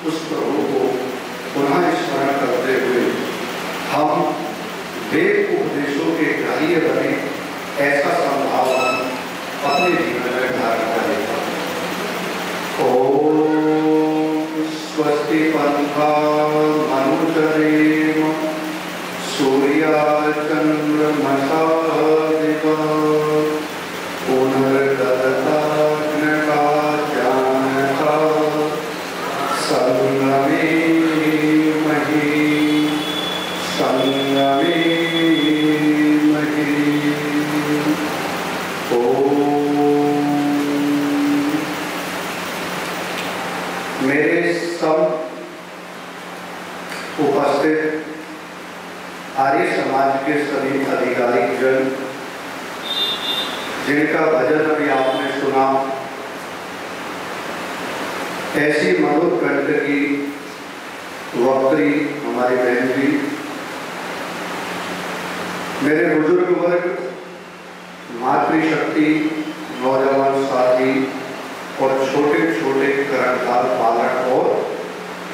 उस प्रभु को पुनः स्मरण करते हुए हम वेद उपदेशों के ग्राह्य बने, ऐसा संभाव अपने जीवन में धारण करें। ओम स्वस्ति पंथा मनुचरेम सूर्या चंद्रमसा दिवा पुनर्गता ज्ञता जानता संगमे मही संगमे मही। मेरे सब उपस्थित आर्य समाज के सभी आधिकारिक जन, जिनका भजन अभी आपने सुना, ऐसी मधुर कंठ की वक्त्री हमारी बहन जी, मेरे बुजुर्ग वर्ग, मातृशक्ति, नौजवान साथी और छोटे छोटे कर्णधार पालक और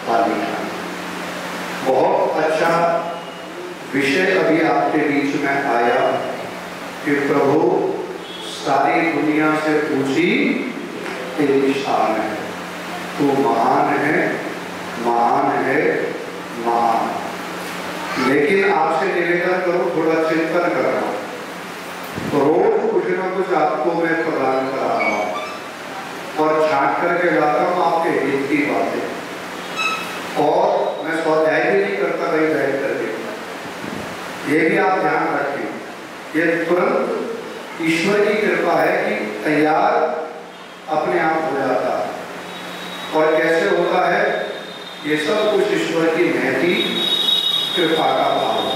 पालिका, बहुत अच्छा विषय अभी आपके बीच में आया कि प्रभु सारी दुनिया से पूछी तेरी शान है, तू महान है, महान है, महान। लेकिन आपसे निवेदन करो, थोड़ा चिंतन करो, रोज कुछ ना कुछ आपको मैं प्रदान कर रहा हूँ और छांट करके लाता हूँ आपके हित की बातें, और मैं स्वाध्याय भी नहीं करता कहीं बैठ करके। ये भी आप ध्यान रखें, ये तुरंत ईश्वर की कृपा है कि तैयार अपने आप हो जाता है। और कैसे होता है? ये सब कुछ ईश्वर की महती कृपा का भाव है,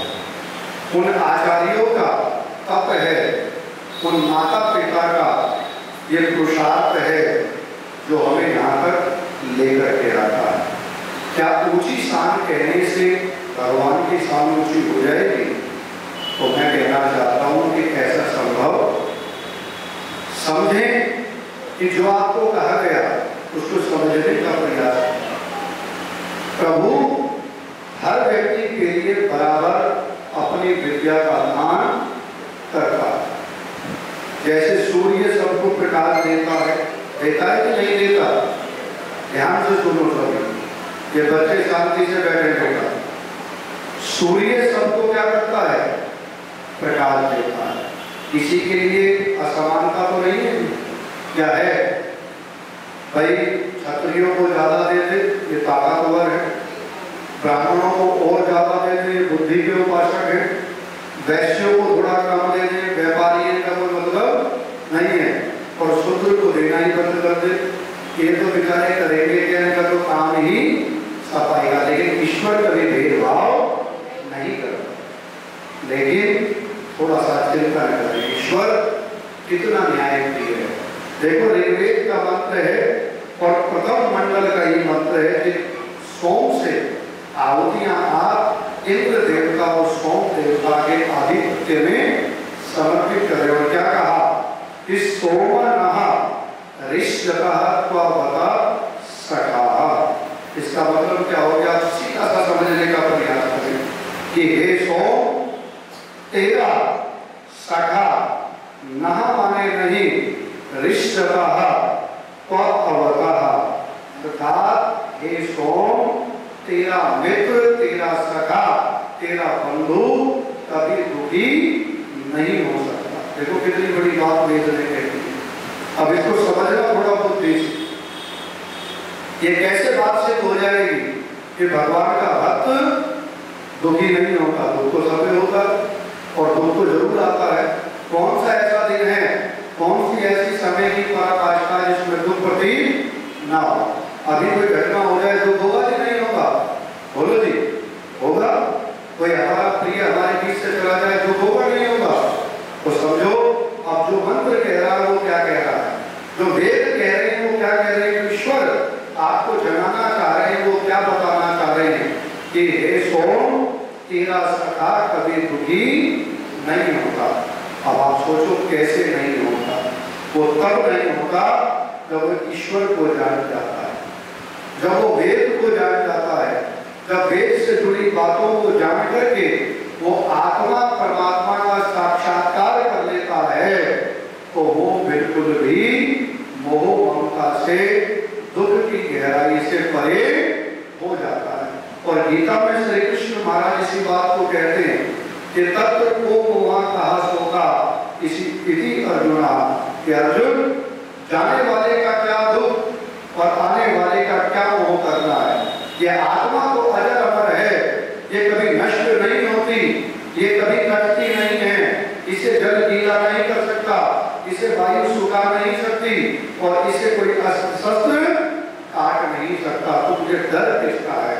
उन आचार्यों का तप है, उन माता पिता का ये पुरुषार्थ है जो हमें यहाँ तक लेकर के आता है। क्या ऊंची शान कहने से भगवान की शान ऊंची हो जाएगी? तो मैं कहना चाहता हूँ कि ऐसा संभव समझें कि जो आपको कहा गया उसको समझने का प्रयास करें। प्रभु हर व्यक्ति के लिए बराबर अपनी विद्या का दान करता है। जैसे सूर्य सबको प्रकाश देता है कि नहीं देता? ध्यान से सुनो सभी, ये बच्चे शांति से बैठे होगा। सूर्य सबको क्या करता है? प्रकाश देता है। किसी के लिए असमानता तो नहीं है? क्या है भाई? क्षत्रियों को ज्यादा दे दे, ये ताकतवर है, ब्राह्मणों को और ज्यादा दे दे, बुद्धि के उपासक है, वैश्यों को थोड़ा कम दे दे, व्यापारी का कोई मतलब नहीं है, और शूद्र को देना ही बंद कर दे, ये तो बेचारे करेंगे क्या? इनका तो काम ही सफाएगा। लेकिन ईश्वर कभी भेदभाव नहीं करता। लेकिन थोड़ा सा चिंता करें, ईश्वर कितना न्यायप्रिय है। देखो ऋग्वेद का मंत्र है और प्रथम मंडल का ही मंत्र है कि सोम से आहुतियां आप इंद्र देवता और सोम देवता के आधिपत्य में समर्पित करें। और क्या कहा कि सोमनः ऋष्यतः सखा। इसका मतलब क्या हो गया? सीधा सा समझने का प्रयास करें कि हे सोम, तेरा सखा, नह माने नहीं, ऋष्यतः अर्थात हे सोम, तेरा मित्र, तेरा सखा, तेरा बंधु कभी दुखी नहीं हो सकता। देखो कितनी बड़ी बात वेद ने कहती है। अब इसको समझना थोड़ा बहुत दीजिए। ये कैसे बात सिद्ध हो जाएगी कि भगवान का भक्त दुखी नहीं होता? दुख तो सब में होता है और दुख तो जरूर आता है। कौन सा ऐसा दिन है, कौन सी ऐसी समय की पराकाष्ठा जिसमें दुख प्रतीत ना हो? अभी कोई घटना हो जाए दुख होगा कि नहीं होगा? बोलो जी, होगा। कोई हमारा प्रिय हमारे बीच से चला जाए दुख होगा नहीं होगा? तो समझो अब जो मंत्र कह रहा है वो क्या कह रहा है, जो वेद कह रहे हैं वो क्या कह रहे हैं? ईश्वर आपको जगाना चाह रहे हैं, वो क्या बताना चाह रहे हैं कि हे सोम, तेरा सखा कभी दुखी नहीं होता। अब आप सोचो कैसे नहीं होता? वो तब नहीं होता जब ईश्वर को जान जाता है। जब वो वेद को जान जाता है, जब वेद से जुड़ी बातों को जान करके वो आत्मा परमात्मा का साक्षात्कार कर लेता है, तो वो बिल्कुल भी मोह ममता से, दुख की गहराई से परे हो जाता है। और गीता में श्री कृष्ण महाराज इसी बात को कहते हैं कि तत्र को वहां कहा सोता इसी इति अर्जुना, कि अर्जुन जाने वाले का क्या दुख और आने वाले का क्या मोह करना है। ये आत्मा तो अजर अमर है, ये कभी नष्ट नहीं होती, ये कभी कटती नहीं है, इसे जल गीला नहीं कर सकता, इसे वायु सुखा नहीं सकती और इसे कोई शस्त्र काट नहीं सकता। तो मुझे डर किसका है।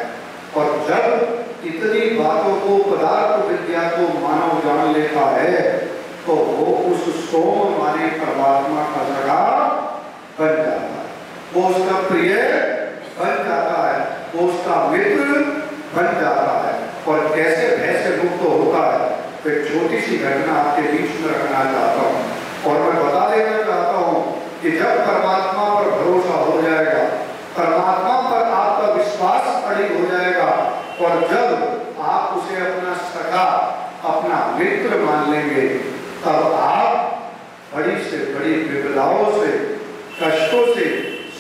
और जब इतनी बातों को, पदार्थ विद्या को मानव जान लेता है, तो वो उस सोम माने परमात्मा का सगा बन जाता है, वो उसका प्रिय बन जाता है, वो उसका मित्र बन जाता है। और कैसे भय से मुक्त होता है, तो एक छोटी सी घटना आपके बीच में रखना चाहता हूँ। और मैं बता देना चाहता हूँ कि जब परमात्मा पर भरोसा हो जाएगा, परमात्मा पर आपका विश्वास अड़ी हो जाएगा, और जब आप उसे अपना सखा, अपना मित्र मान लेंगे, तब आप बड़ी से बड़ी विपदाओं से, कष्टों से,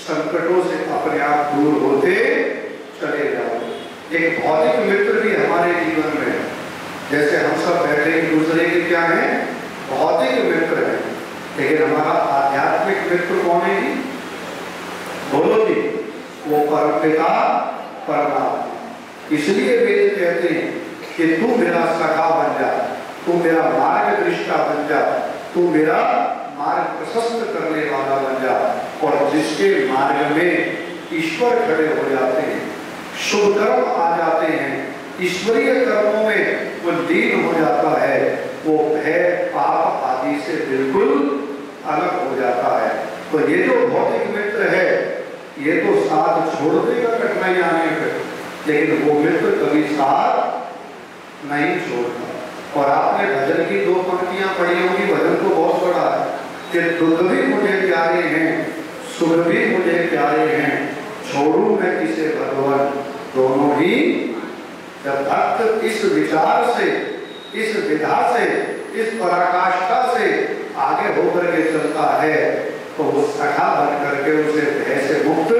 संकटों से अपने आप दूर होते चले जाओगे। एक भौतिक मित्र भी हमारे जीवन में है, जैसे हम सब बैठे एक दूसरे के क्या हैं, भौतिक मित्र हैं, लेकिन हमारा आध्यात्मिक मित्र कौन है जी? बोलो जी, वो परमपिता परमात्मा। इसलिए वेद कहते हैं कि तू मेरा सखा बन जा, तू मेरा मार्ग दृष्टा बन जा, तू मेरा मार्ग प्रशस्त करने वाला बन जा। और जिसके मार्ग में ईश्वर खड़े हो जाते हैं, शुभ कर्म आ जाते हैं, ईश्वरीय कर्मों में वो लीन हो जाता है, वो भय पाप आदि से बिल्कुल अलग हो जाता है। तो ये जो भौतिक मित्र है, ये तो साथ छोड़ देगा कठिनाई आने पर, लेकिन वो मित्र कभी साथ नहीं छोड़ता। और आपने भजन की 2 पंक्तियां पढ़ी होंगी, भजन तो बहुत बड़ा है कि दुख भी मुझे प्यारे हैं, सुख भी मुझे प्यारे हैं, छोड़ू मैं किसे भगवान, दोनों ही। जब भक्त इस विचार से, इस विधा से, इस पराकाष्ठा से आगे होकर के चलता है, तो वो सखा बन करके उसे भय से मुक्त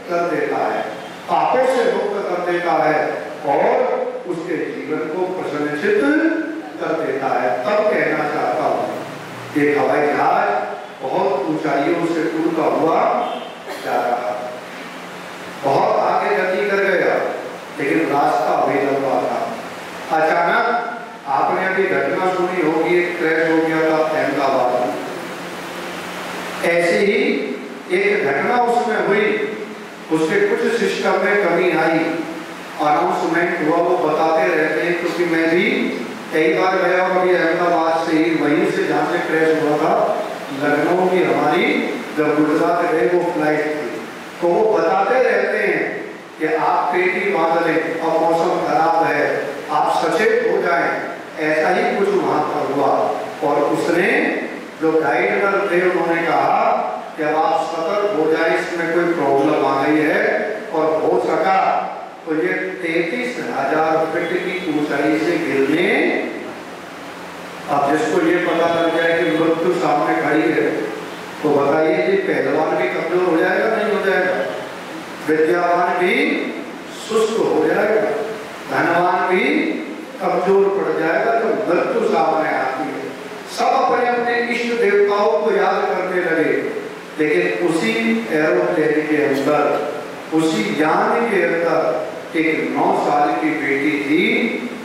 कर देता है, पापों से मुक्त कर देता है, और उसके जीवन को प्रसन्नचित कर देता है। तब कहना चाहता हूँ कि हवाई जहाज बहुत ऊंचाइयों से उड़ता हुआ जा रहा, बहुत आगे गति कर गया, लेकिन रास्ता भी लंबा था। अचानक आपने अभी घटना सुनी होगी, एक क्रैश हो गया था अहमदाबाद में। ऐसे ही एक घटना उसमें हुई, उसके कुछ सिस्टम में कमी आई, अनाउंसमेंट हुआ, वो बताते रहते हैं, क्योंकि मैं भी कई बार गया हूँ अभी अहमदाबाद से ही, वहीं से जहाँ से क्रैश हुआ था लखनऊ की हमारी, जब गुजरात गए वो फ्लाइट थी, तो वो बताते रहते हैं कि आप पेटी बांध लें, और मौसम खराब है, आप सचेत हो जाएं। ऐसा ही कुछ वहाँ पर हुआ, और उसने जो गाइडर थे उन्होंने कहा कि अब आप सतर्क हो जाए, इसमें कोई प्रॉब्लम आ गई है, और हो सका तो ये 33,000 फीट की ऊंचाई से गिरने। अब जिसको ये पता लग जाए कि मृत्यु सामने खड़ी है, तो बताइए कि पहलवान भी कमजोर हो जाएगा, नहीं हो जाएगा? विद्यावान भी सुस्त हो जाएगा, धनवान भी कमजोर पड़ जाएगा, तो मृत्यु सामने आती है। सब अपने अपने इष्ट देवताओं को याद करने लगे, लेकिन उसी एरोप्लेन के अंदर, उसी यान के अंदर एक 9 साल की बेटी थी,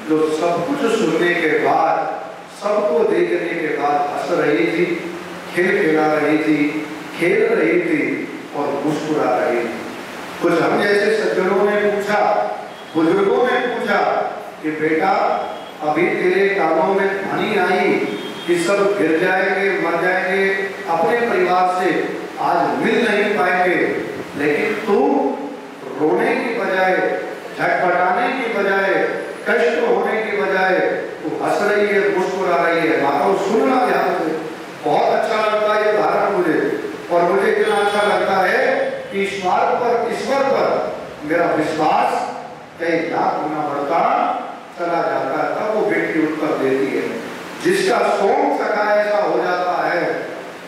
जो सब कुछ सुनने के बाद, सबको देखने के बाद हंस रही थी, खिला रही थी, खेल रही थी और मुस्कुरा रही थी। कुछ हम जैसे सज्जनों ने पूछा, बुजुर्गों ने पूछा कि बेटा अभी तेरे कानों में ध्वनि आई कि सब गिर जाएंगे, मर जाएंगे, अपने परिवार से आज मिल नहीं पाएंगे, लेकिन तू रोने की बजाय, झटपटाने की बजाय, कष्ट होने की बजाय तू हंस रही है, मुस्कुरा रही है। माता सुनना ध्यान से, बहुत अच्छा लगता है ये धारण मुझे, और मुझे इतना अच्छा लगता है कि ईश्वर पर मेरा विश्वास कई लाख गुना बढ़ता चला जाता है। तब वो बेटी उत्तर देती है, जिसका सोम सका ऐसा हो जाता है,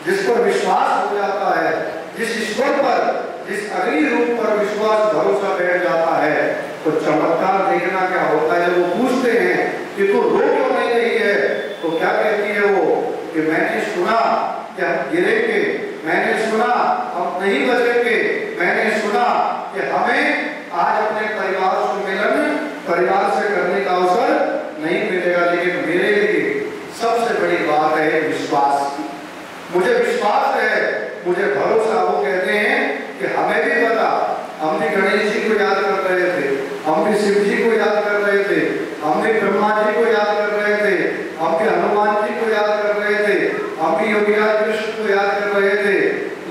जिस पर विश्वास हो जाता है, जिस ईश्वर पर, जिस अग्नि रूप पर विश्वास भरोसा बैठ जाता है, तो चमत्कार देखना क्या होता है। वो पूछते हैं कि तू रो क्यों नहीं रही है, तो क्या कहती है वो कि मैंने सुना कि हम गिरेंगे, मैंने सुना हम नहीं बचेंगे, मैंने सुना कि हमें आज अपने परिवार से मिलन, परिवार से करने का अवसर नहीं मिलेगा, लेकिन मेरे लिए सबसे बड़ी बात है विश्वास की। मुझे विश्वास है, मुझे भरोसा। वो कहते हैं कि हमें भी पता, हम भी गणेश जी को याद कर रहे थे, हम भी शिव जी को याद कर रहे थे, हम भी ब्रह्मा जी को याद कर रहे थे, हम भी हनुमान जी को याद कर रहे थे, हम भी योगीराज कृष्ण को याद कर रहे थे,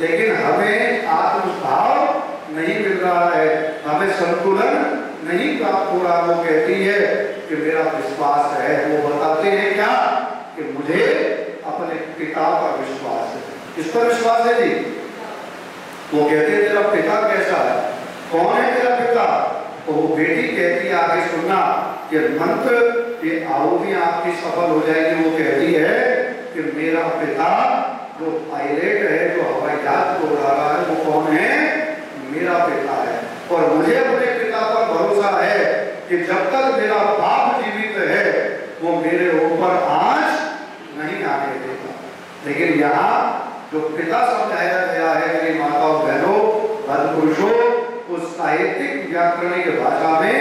लेकिन हमें आत्मभाव नहीं मिल रहा है, हमें संतुलन नहीं प्राप्त हो रहा। वो कहती है कि मेरा विश्वास है। वो बताते हैं क्या कि मुझे अपने पिता पर विश्वास है। किस पर विश्वास है जी? वो कहते हैं तेरा पिता कैसा है, कौन है तेरा पिता? तो वो बेटी कहती है, आगे सुनना, ये मंत्र, ये आहुति आपकी सफल हो जाएगी। वो कहती है कि मेरा पिता जो पायलट है, जो हवाई जहाज को उड़ा रहा है, वो कौन है? मेरा पिता है। और मुझे अपने पिता पर भरोसा है कि जब तक मेरा बाप जीवित है वो मेरे ऊपर आंच नहीं आने देगा। लेकिन यहाँ जो पिता समझाया गया है मेरी माताओं बहनों पुरुषों, उस साहित्यिक व्याकरणिक भाषा में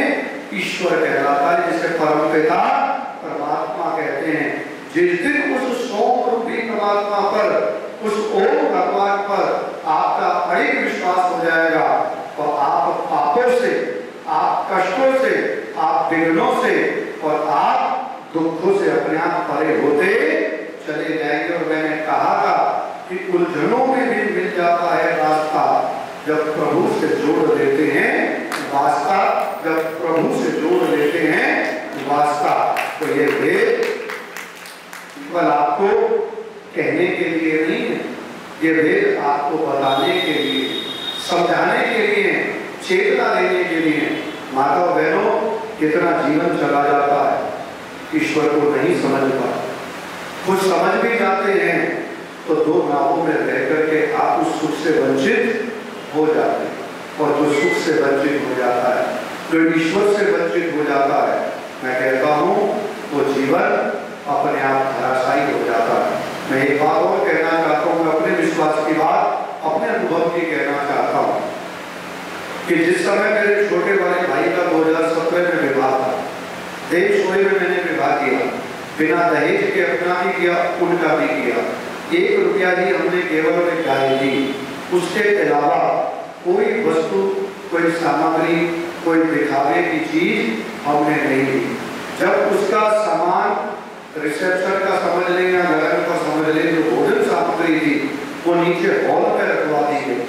ईश्वर कहलाता है, जिसे परम पिता परमात्मा कहते हैं। जिस दिन उस सोम रूपी परमात्मा पर, उस ओम भगवान पर आपका अड़िग विश्वास हो जाएगा, तो आप पापों से, आप कष्टों से, आप विघ्नों से और आप दुखों से अपने आप परे होते चले जाएंगे। और मैंने कहा था कि उलझनों में भी मिल जाता है रास्ता, जब प्रभु से जोड़ लेते हैं वास्ता, जब प्रभु से जोड़ लेते हैं वास्ता। तो ये वेद केवल आपको कहने के लिए नहीं है, ये वेद आपको बताने के लिए, समझाने के लिए, चेतना देने के लिए। माता बहनों, कितना जीवन चला जाता है ईश्वर को नहीं समझ पाता। कुछ समझ भी जाते हैं तो दो नावों में रह करके आप उस सुख से वंचित हो जाते हैं। और जो सुख से वंचित हो जाता है, जो ईश्वर से वंचित हो जाता है, मैं कहता हूँ वो जीवन अपने आप धराशायी हो जाता है। मैं एक बात और कहना चाहता हूँ, मैं अपने विश्वास की बात, अपने अनुभव की कहना चाहता हूँ कि जिस समय मेरे छोटे वाले भाई का 2017 में विवाह था, देव सोए में मैंने विवाह किया, बिना दहेज के अपना भी किया, उनका भी किया। 1 रुपया ही हमने केवल एक गाय दी, उसके अलावा कोई वस्तु, कोई सामग्री, कोई दिखावे की चीज हमने नहीं दी। जब उसका सामान रिसेप्शन का समझ लें या लगन का समझ लें, जो भोजन सामग्री थी वो नीचे हॉल में रखवा दी गई।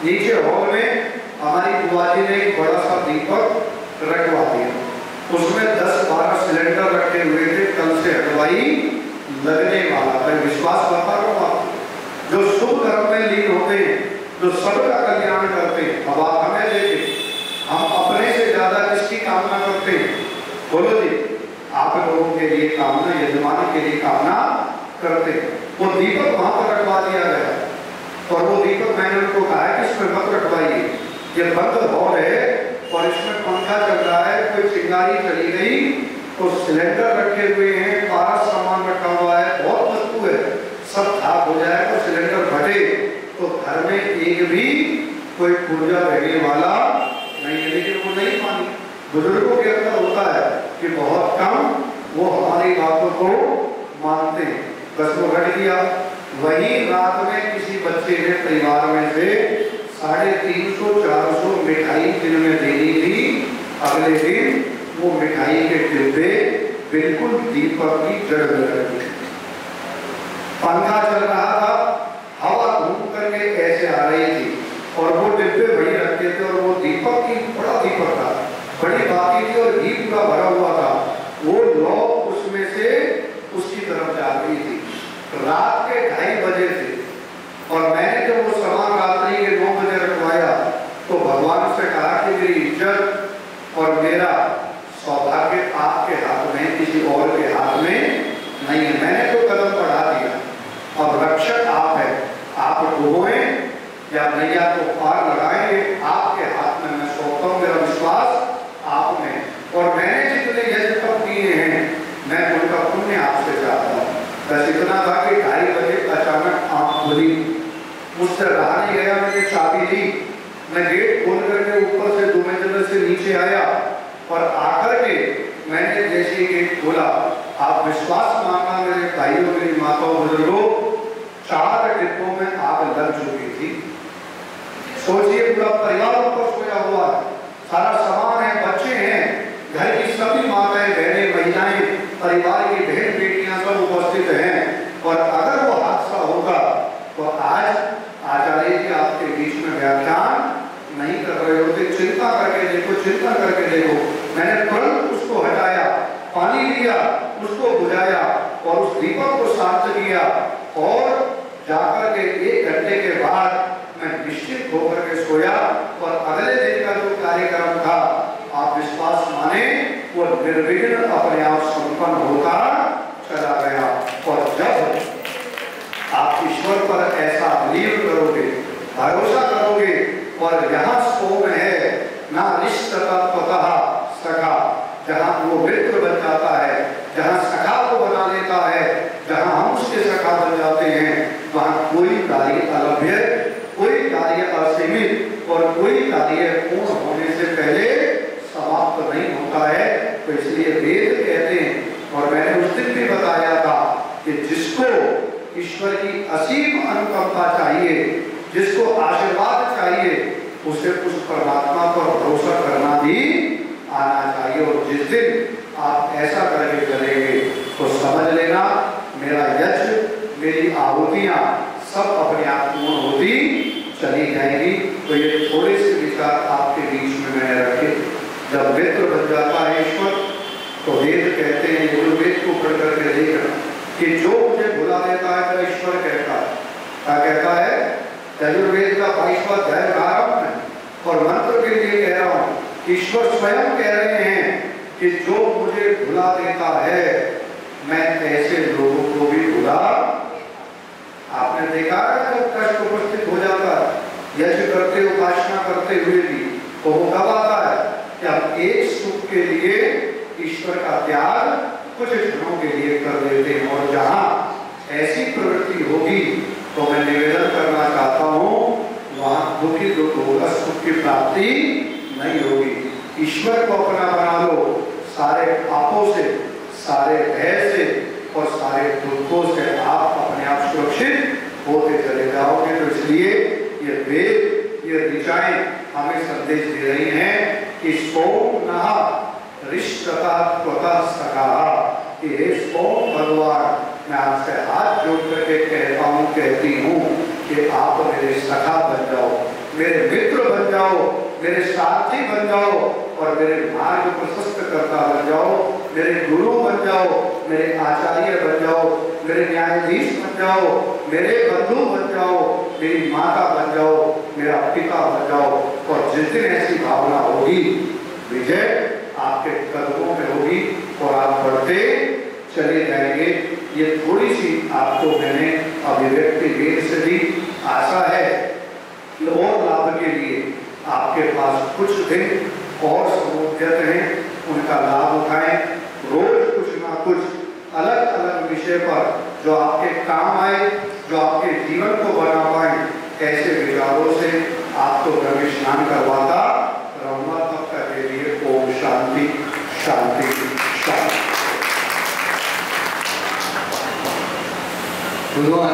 नीचे हॉल में हमारी बुआ जी ने एक बड़ा सा दीपक रखवा दिया, उसमें 10-12 सिलेंडर रखे हुए थे, कल से हलवाई लगने वाला था। विश्वास बता रहा हूँ आपको, जो शुभ कर्म में लीन होते हैं, जो सबका कल्याण करते हैं। अब आप हमें देखें, हम अपने से ज्यादा किसकी कामना करते हैं? बोलो जी, आप लोगों के लिए कामना, यजमान के लिए कामना करते हैं। वो दीपक वहां पर रखवा दिया गया और वो दीपक मैंने उनको कहा है कि इसमें मत रखवाइए, ये बंद हॉल है और इसमें पंखा चल रहा है, कोई चिंगारी चली गई तो सिलेंडर रखे हुए हैं, 12 सामान रखा हुआ है, बहुत वस्तु है, सब खाक हो जाए तो सिलेंडर फटे तो घर में एक भी कोई पुर्जा रहने वाला नहीं है। लेकिन वो नहीं मानी। बुजुर्गों के अंदर होता है कि बहुत कम वो हमारी बातों को मानते हैं। बस वो घट गया। वही रात में किसी बच्चे ने परिवार में से 350-400 मिठाई जिनमें देनी थी, अगले दिन वो मिठाई के डिब्बे बिल्कुल दीपक की जड़ में रख दिए। पंखा चल रहा था, हवा घूम करके ऐसे आ रही थी और वो डिब्बे वही रखते थे और वो दीपक की, बड़ा दीपक था, बड़ी बाती थी और घी पूरा भरा हुआ था। वो लौ उसमें से उसकी तरफ जा रही थी। रात के 2:30 बजे थे और मैंने जब वो सामान रात्रि के 9 बजे रखवाया और मेरा सौभाग्य आपके हाथ में, किसी और के हाथ में नहीं है। मैंने तो कदम बढ़ा दिया, अब रक्षक आप है। आप डूबोए या नैया को पार लगाएंगे, आपके हाथ में मैं सौंपता हूं। मेरा विश्वास आप में, और मैंने जितने यज्ञ तप किए हैं मैं उनका पुण्य आपसे चाहता हूँ। बस इतना था कि 2:30 बजे अचानक आंख खुली, मुझसे रहा नहीं गया, मैंने चाबी ली, मैं गेट खोल करके ऊपर से 2 मंजिल से नीचे आया और आकर के मैंने जैसे गेट खोला, आप विश्वास मानना मेरे भाइयों, मेरी माताओं, बुजुर्गों, 4 डिब्बों में आग लग चुकी थी। सोचिए पूरा परिवार ऊपर सोया हुआ है, सारा सामान है, बच्चे हैं, घर की सभी माताएं, बहनें, महिलाएं, परिवार की बहन बेटियां सब उपस्थित हैं। और अगर वो हादसा होगा तो आज आचार्य जी आपके बीच में व्याख्यान नहीं कर रहे होते। चिंता करके देखो, चिंता करके देखो। मैंने तुरंत उसको हटाया, पानी लिया, उसको बुझाया और उस दीपक को शांत किया और जाकर के 1 घंटे के बाद मैं निश्चित होकर के सोया। और अगले दिन का जो कार्यक्रम था, आप विश्वास माने, वो निर्विघ्न अपने आप संपन्न होता चला गया। और जब आप ईश्वर पर ऐसा बिलीव करोगे, भरोसा करोगे, और यहाँ सोम है ना रिश्ता सखा, जहाँ वो मित्र बन जाता है, जहाँ सखा को बना लेता है, जहाँ हम उसके सखा बन जाते हैं, वहाँ कोई कार्य अलभ्य, कोई कार्य असीमित और कोई कार्य पूर्ण होने से पहले समाप्त नहीं होता है। तो इसलिए वेद कहते हैं, और मैंने उस दिन भी बताया था कि जिसको ईश्वर की असीम अनुकंपा चाहिए, जिसको आशीर्वाद चाहिए, उसे उस परमात्मा पर भरोसा करना भी आना चाहिए। और जिस दिन आप ऐसा करके चलेंगे तो समझ लेना मेरा यज्ञ, मेरी आहुतियां सब अपने आप पूर्ण होती चली जाएंगी। तो ये थोड़े से विचार आपके बीच में मैंने रखे। जब मित्र बन जाता है ईश्वर, तो वेद कहते हैं, यजुर्वेद को पढ़ करके देखना कि जो मुझे भुला देता है मेरा ईश्वर कहता है। क्या कहता है? यजुर्वेद का 22वां अध्याय प्रारंभ है, और मंत्र के लिए कह रहा हूँ, ईश्वर स्वयं कह रहे हैं कि जो मुझे भुला देता है मैं ऐसे लोगों को भी भुला। आपने देखा है जब कष्ट उपस्थित हो जाता है यज्ञ करते, उपासना करते हुए भी, तो वो कब आता है कि हम एक सुख के लिए ईश्वर का त्याग कुछ क्षणों के लिए कर देते हैं। और जहाँ ऐसी प्रवृत्ति होगी तो मैं निवेदन करना चाहता हूँ, वहाँ दुखी दुख होगा, सुख की प्राप्ति नहीं होगी। ईश्वर को अपना बना लो, सारे पापों से, सारे भय से और सारे दुखों से आप अपने आप सुरक्षित होते चले जाओगे। तो इसलिए ये वेद, ये ऋचाएं हमें संदेश दे रही हैं कि सोम नहा रिश्तता त्वता सखा, कि हे सोम भगवान, मैं आपसे हाथ जोड़ करके कहता हूँ, कहती हूँ कि आप मेरे सखा बन जाओ, मेरे मित्र बन जाओ, मेरे साथी बन जाओ और मेरे मार्ग प्रशस्त करता बन जाओ, मेरे गुरु बन जाओ, मेरे आचार्य बन जाओ, मेरे न्यायाधीश बन जाओ, मेरे बंधु बन जाओ, मेरी माता बन जाओ, मेरा पिता बन जाओ। और जिस दिन ऐसी भावना होगी, विजय आपके कदमों में होगी और आप बढ़ते चले जाएंगे। ये थोड़ी सी आपको मैंने अभिव्यक्ति वेद से दी। आशा है कि और लाभ के लिए आपके पास कुछ दिन और समुद्यत हैं, उनका लाभ उठाएं। रोज कुछ ना कुछ अलग अलग विषय पर जो आपके काम आए, जो आपके जीवन को बना पाए, ऐसे विचारों से आपको ब्रह्म स्नान करवाता रहूंगा। तब तक के लिए ओम शांति शांति शांति।